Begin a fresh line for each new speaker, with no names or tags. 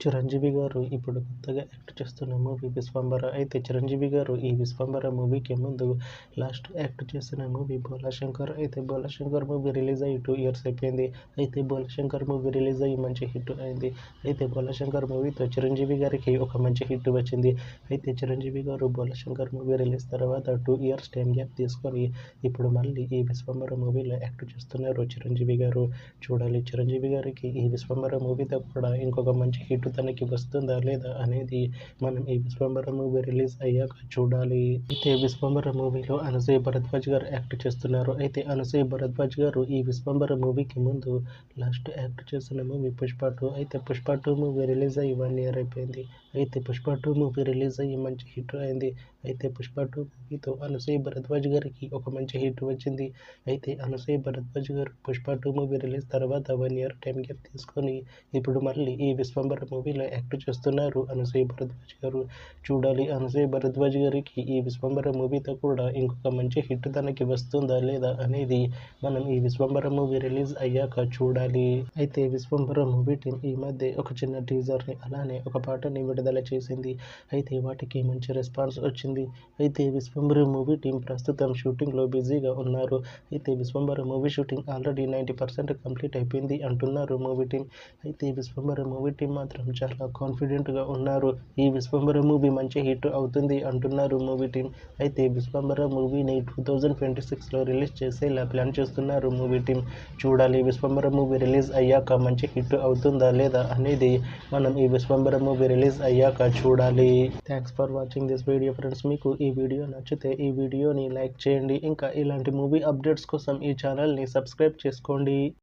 చిరంజీవి గారు ఇప్పుడు కొత్తగా యాక్ట్ చేస్తున్న మూవీ 'విశ్వంబర'. అయితే చిరంజీవి గారు ఈ 'విశ్వంబర' మూవీకి ముందు లాస్ట్ యాక్ట్ చేసిన మూవీ 'బోలాశంకర్'. అయితే 'బోలాశంకర్' మూవీ రిలీజ్ అయ్యి 2 years అయిపోయింది. అయితే 'బోలాశంకర్' మూవీ రిలీజ్ అయ్యి మంచి హిట్ అయింది. అయితే 'బోలాశంకర్' మూవీతో చిరంజీవి గారికి ఒక మంచి హిట్ వచ్చింది. అయితే చిరంజీవి గారు 'బోలాశంకర్' మూవీ రిలీజ్ తర్వాత 2 years టైం గ్యాప్ తీసుకొని ఇప్పుడు మళ్ళీ ఈ 'విశ్వంబర' మూవీలో యాక్ట్ చేస్తున్నారు చిరంజీవి గారు. చూడాలి చిరంజీవి గారికి ఈ 'విశ్వంబర' మూవీతో కూడా ఇంకొక మంచి హిట్ తనకి వస్తుందా లేదా అనేది మనం ఈ 'విశ్వంబర' మూవీ రిలీజ్ అయ్యాక చూడాలి. అయితే 'విశ్వంబర' మూవీలో అనసూయ భరద్వాజ్ గారు యాక్ట్ చేస్తున్నారు. అయితే అనసూయ భరద్వాజ్ గారు ఈ 'విశ్వంబర' మూవీకి ముందు లాస్ట్ యాక్ట్ చేసిన మూవీ 'పుష్ప 2'. అయితే 'పుష్ప 2' మూవీ రిలీజ్ అయ్యి 1 year అయిపోయింది. అయితే 'పుష్ప 2' మూవీ రిలీజ్ అయ్యి మంచి హిట్ అయింది. అయితే 'పుష్ప 2' మూవీతో అనసూయ భరద్వాజ్ గారికి ఒక మంచి హిట్ వచ్చింది. అయితే అనసూయ భరద్వాజ్ గారు 'పుష్ప 2' మూవీ రిలీజ్ తర్వాత 1 year టైం గ్యాప్ తీసుకొని ఇప్పుడు మళ్ళీ ఈ 'విశ్వంబర' మూవీలో యాక్ట్ చేస్తున్నారు అనసూయ భరద్వాజ్ గారు. చూడాలి అనసూయ భరద్వాజ్ గారికి ఈ 'విశ్వంబర' మూవీతో కూడా ఇంకొక మంచి హిట్ తనకి వస్తుందా లేదా అనేది మనం ఈ 'విశ్వంబర' మూవీ రిలీజ్ అయ్యాక చూడాలి. అయితే 'విశ్వంబర' మూవీ టీం ఈ మధ్య ఒక చిన్న టీజర్ని అలానే ఒక పాటని విడుదల చేసింది. అయితే వాటికి మంచి రెస్పాన్స్ వచ్చింది. అయితే 'విశ్వంబర' మూవీ టీం ప్రస్తుతం షూటింగ్లో బిజీగా ఉన్నారు. అయితే 'Vishwambhara' movie shooting already 90% complete అయిపోయింది అంటున్నారు మూవీ టీం. అయితే 'విశ్వంబర' మూవీ టీం మాత్రం చాలా కాన్ఫిడెంట్గా ఉన్నారు. ఈ 'విశ్వంబర' మూవీ మంచి హిట్ అవుతుంది అంటున్నారు మూవీ టీం. అయితే 'విశ్వంబర' మూవీని 2026లో రిలీజ్ చేసేలా ప్లాన్ చేస్తున్నారు మూవీ టీం. చూడాలి 'విశ్వంబర' మూవీ రిలీజ్ అయ్యాక మంచి హిట్ అవుతుందా లేదా అనేది మనం ఈ 'విశ్వంబర' మూవీ రిలీజ్ అయ్యాక చూడాలి. Thanks for watching this video friends. మీకు ఈ వీడియో నచ్చితే ఈ వీడియోని లైక్ చేయండి. ఇంకా ఇలాంటి మూవీ అప్డేట్స్ కోసం ఈ ఛానల్ని సబ్స్క్రైబ్ చేసుకోండి.